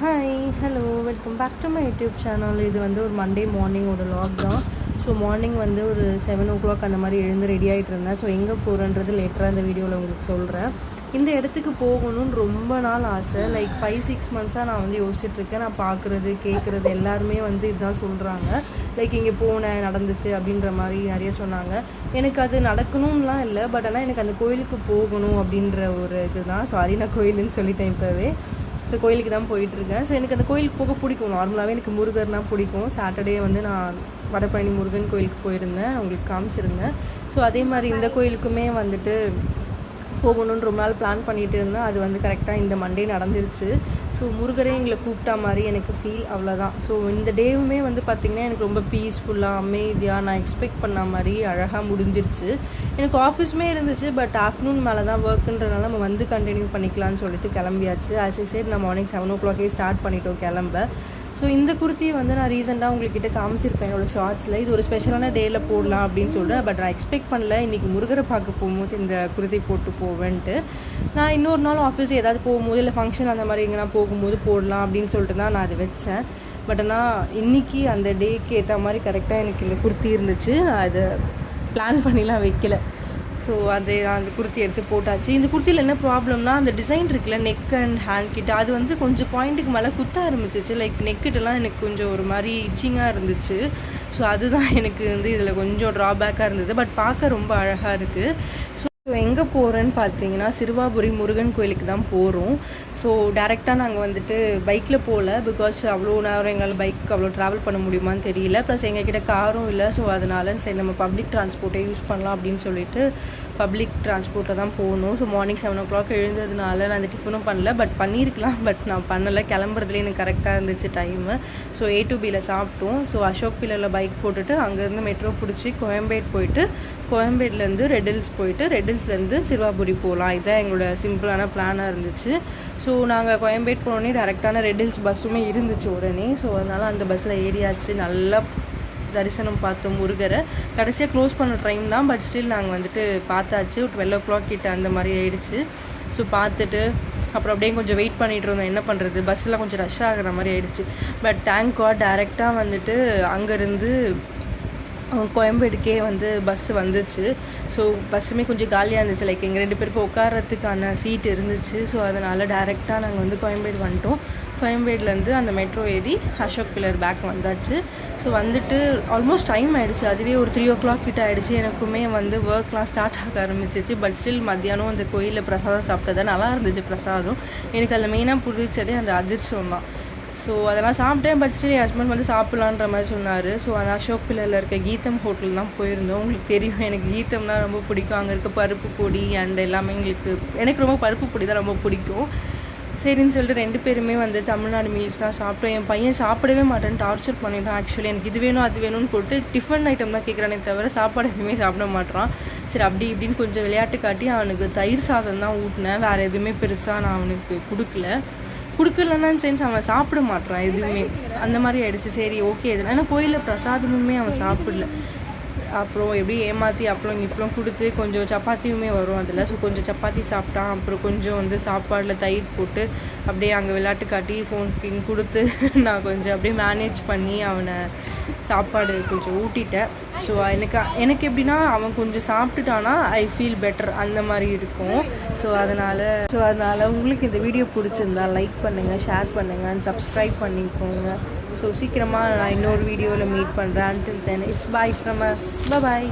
Hi hello welcome back to my YouTube channel. இது வந்து ஒரு மண்டே மார்னிங்கோட லாக் தான். ஸோ மார்னிங் வந்து ஒரு 7 o'clock அந்த மாதிரி எழுந்து ரெடி ஆகிட்டு இருந்தேன். ஸோ எங்கே போகிறேன்றது லேட்டராக இந்த வீடியோவில் உங்களுக்கு சொல்கிறேன். இந்த இடத்துக்கு போகணும்னு ரொம்ப நாள் ஆசை. லைக் 5-6 months நான் வந்து யோசிச்சுட்ருக்கேன். நான் பார்க்குறது கேட்குறது எல்லாருமே வந்து இதுதான் சொல்கிறாங்க. லைக் இங்கே போனேன் நடந்துச்சு அப்படின்ற மாதிரி நிறைய சொன்னாங்க. எனக்கு அது நடக்கணும்லாம் இல்லை, பட் ஆனால் எனக்கு அந்த கோயிலுக்கு போகணும் அப்படின்ற ஒரு இதுதான். சாரி, நான் கோயிலுன்னு சொல்லிட்டேன் இப்போவே. ஸோ கோயிலுக்கு தான் போயிட்டுருக்கேன். ஸோ எனக்கு அந்த கோயிலுக்கு போக பிடிக்கும். நார்மலாகவே எனக்கு முருகர்னால் பிடிக்கும். சாட்டர்டே வந்து நான் வடபழனி முருகன் கோயிலுக்கு போயிருந்தேன், உங்களுக்கு காமிச்சிருந்தேன். ஸோ அதே மாதிரி இந்த கோயிலுக்குமே வந்துட்டு போகணுன்னு ரொம்ப நாள் பிளான் பண்ணிகிட்டு இருந்தேன். அது வந்து கரெக்டாக இந்த மண்டே நடந்துருச்சு. ஸோ முருகரே எங்களை கூப்பிட்டா மாதிரி எனக்கு ஃபீல், அவ்வளோதான். ஸோ இந்த டேவுமே வந்து பார்த்திங்கன்னா எனக்கு ரொம்ப பீஸ்ஃபுல்லாக அமைதியாக நான் எக்ஸ்பெக்ட் பண்ண மாதிரி அழகாக முடிஞ்சிருச்சு. எனக்கு ஆஃபீஸுமே இருந்துச்சு, பட் ஆஃப்டர்நூன் மேலே தான் ஒர்க்குன்றனால நம்ம வந்து கண்டினியூ பண்ணிக்கலாம்னு சொல்லிட்டு கிளம்பியாச்சு. ஆஸ் ஐ செட் நான் மார்னிங் 7 o'clock ஸ்டார்ட் பண்ணிட்டோம் கிளம்ப. ஸோ இந்த குர்த்தியை வந்து நான் ரீசெண்டாக உங்கள்கிட்ட காமிச்சிருப்பேன் என்னோடய ஷார்ட்ஸில். இது ஒரு ஸ்பெஷலான டேயில் போடலாம் அப்படின்னு சொல்லிட்டு, பட் நான் எக்ஸ்பெக்ட் பண்ணல இன்றைக்கி முருகரை பார்க்க போகும்போது இந்த குர்த்தி போட்டு போவேன்ட்டு. நான் இன்னொரு நாள் ஆஃபீஸ் ஏதாவது போகும்போது இல்லை ஃபங்க்ஷன் அந்த மாதிரி எங்கன்னா போகும்போது போடலாம் அப்படின்னு சொல்லிட்டு தான் நான் அதை வச்சேன். பட் ஆனால் இன்றைக்கி அந்த டேக்கு ஏற்ற மாதிரி கரெக்டாக எனக்கு இந்த குர்த்தி இருந்துச்சு. நான் அதை பிளான் பண்ணிலாம் வைக்கல. ஸோ அந்த குர்த்தி எடுத்து போட்டாச்சு. இந்த குர்த்தியில் என்ன ப்ராப்ளம்னா, அந்த டிசைன் இருக்குல்ல நெக் அண்ட் ஹேண்ட் கிட்ட, அது வந்து கொஞ்சம் பாயிண்ட்டுக்கு மேலே குத்த ஆரம்பிச்சிச்சு. லைக் நெக்கிட்டெல்லாம் எனக்கு கொஞ்சம் ஒரு மாதிரி இச்சிங்காக இருந்துச்சு. ஸோ அதுதான் எனக்கு வந்து இதில் கொஞ்சம் ட்ராபேக்காக இருந்தது. பட் பார்க்க ரொம்ப அழகாக இருக்குது. ஸோ எங்கே போகிறேன்னு பார்த்தீங்கன்னா, சிறுவாபுரி முருகன் கோயிலுக்கு தான் போகிறோம். ஸோ டேரெக்டாக நாங்கள் வந்துட்டு பைக்கில் போகல, பிகாஸ் அவ்வளோ நேரம் எங்களால் பைக் அவ்வளோ ட்ராவல் பண்ண முடியுமான்னு தெரியல. ப்ளஸ் எங்ககிட்ட காரும் இல்லை. ஸோ அதனால சரி நம்ம பப்ளிக் டிரான்ஸ்போர்ட்டை யூஸ் பண்ணலாம் அப்படின்னு சொல்லிட்டு பப்ளிக் டிரான்ஸ்போர்ட்டில் தான் போகணும். ஸோ மார்னிங் 7 o'clock எழுந்ததுனால நான் அந்த டிஃபனும் பண்ணல, பட் பண்ணியிருக்கலாம், பட் நான் பண்ணலை. கிளம்புறதுலேயே எனக்கு கரெக்டாக இருந்துச்சு டைமு. ஸோ A to Bயில் சாப்பிட்டோம். ஸோ அசோக் பில்லரில் பைக் போட்டுட்டு அங்கேருந்து மெட்ரோ பிடிச்சி கோயம்பேடு போயிட்டு, கோயம்பேடுலேருந்து ரெட் ஹில்ஸ் போயிட்டு, ரெட் ஹில்ஸ்லேருந்து சிறுவாபுரி போகலாம். இதுதான் எங்களோட சிம்பிளான பிளானாக இருந்துச்சு. ஸோ நாங்கள் கோயம்பேடு போனோடனே டேரெக்டான ரெட் ஹில்ஸ் பஸ்ஸுமே இருந்துச்சு உடனே. ஸோ அதனால் அந்த பஸ்ஸில் ஏறியாச்சு. நல்லா தரிசனம் பார்த்தோம் முருகரை. கடைசியாக க்ளோஸ் பண்ண டைம் தான், பட் ஸ்டில் நாங்கள் வந்துட்டு பார்த்தாச்சு. 12 o'clock கிட்ட அந்த மாதிரி ஆயிடுச்சு. ஸோ பார்த்துட்டு அப்புறம் அப்படியே கொஞ்சம் வெயிட் பண்ணிகிட்டு இருந்தோம். என்ன பண்ணுறது, பஸ்ஸில் கொஞ்சம் ரஷ் ஆகிற மாதிரி ஆயிடுச்சு. பட் தேங்க் காட் டேரெக்டாக வந்துட்டு அங்கேருந்து கோயம்பேடுக்கே வந்து பஸ்ஸு வந்துச்சு. ஸோ பஸ்ஸுமே கொஞ்சம் காலியாக இருந்துச்சு. லைக் எங்கள் 2 பேருக்கு உட்காரத்துக்கான சீட் இருந்துச்சு. ஸோ அதனால் டேரெக்டாக நாங்கள் வந்து கோயம்பேடு வந்துட்டோம். கோயம்பேடுலேருந்து அந்த மெட்ரோ ஏறி அசோக் பில்லர் பேக் வந்தாச்சு. ஸோ வந்துட்டு ஆல்மோஸ்ட் டைம் ஆகிடுச்சு. அதுவே ஒரு 3 o'clock கிட்ட ஆகிடுச்சு. எனக்குமே வந்து ஒர்க்லாம் ஸ்டார்ட் ஆக ஆரம்பிச்சிச்சு. பட் ஸ்டில் மத்தியானம் அந்த கோயிலில் பிரசாதம் சாப்பிட்டதா நல்லா இருந்துச்சு. பிரசாதம் எனக்கு அதில் மெயினாக பிடிச்சதே அந்த அதிர்ஷ்டம் தான். ஸோ அதெல்லாம் சாப்பிட்டேன். பட் ஸ்டில் என் ஹஸ்பண்ட் வந்து சாப்பிட்லான்ற மாதிரி சொன்னார். ஸோ அந்த அசோக் பில்லரில் இருக்க கீதம் ஹோட்டல் தான் போயிருந்தோம். உங்களுக்கு தெரியும் எனக்கு கீதம்னா ரொம்ப பிடிக்கும். அங்கே இருக்க பருப்பு பொடி அண்ட் எல்லாமே எனக்கு ரொம்ப பருப்பு பொடி தான் ரொம்ப பிடிக்கும். சரின்னு சொல்லிட்டு 2 பேருமே வந்து தமிழ்நாடு மீல்ஸ் தான் சாப்பிட்டோம். என் பையன் சாப்பிடவே மாட்டேன்னு டார்ச்சர் பண்ணிட்டான். ஆக்சுவலி எனக்கு இது வேணும் அது வேணும்னு போட்டு டிஃபன் ஐட்டம் தான் கேட்குறானே தவிர சாப்பாடு எதுவுமே சாப்பிட மாட்டான். சரி அப்படி இப்படின்னு கொஞ்சம் விளையாட்டு காட்டி அவனுக்கு தயிர் சாதம் தான் ஊட்டினேன். வேறு எதுவுமே பெருசாக நான் அவனுக்கு கொடுக்கலன்னு செஞ்சு அவன் சாப்பிட மாட்டான் எதுவுமே. அந்த மாதிரி ஆகிடுச்சு. சரி ஓகே இது ஏன்னா கோயிலில் பிரசாதமுமே அவன் சாப்பிடல. அப்புறம் எப்படி ஏமாற்றி அப்புறம் இப்பறம் கொடுத்து கொஞ்சம் சப்பாத்தியுமே வரும் அதில். ஸோ கொஞ்சம் சப்பாத்தி சாப்பிட்டான். அப்புறம் கொஞ்சம் வந்து சாப்பாடில் தயிர் போட்டு அப்படியே அங்கே விளையாட்டு காட்டி ஃபோன் கொடுத்து நான் கொஞ்சம் அப்படியே மேனேஜ் பண்ணி அவனை சாப்பாடு கொஞ்சம் ஊட்டிட்டேன். ஸோ எனக்கு எப்படின்னா அவன் கொஞ்சம் சாப்பிட்டுட்டானா ஐ ஃபீல் பெட்டர் அந்த மாதிரி இருக்கும். ஸோ அதனால் உங்களுக்கு இந்த வீடியோ பிடிச்சிருந்தா லைக் பண்ணுங்கள், ஷேர் பண்ணுங்கள் அண்ட் சப்ஸ்கிரைப் பண்ணிக்கோங்க. ஸோ சீக்கிரமாக நான் இன்னொரு வீடியோவில் மீட் பண்ணுறேன். Until then, it's bye from us. Bye bye.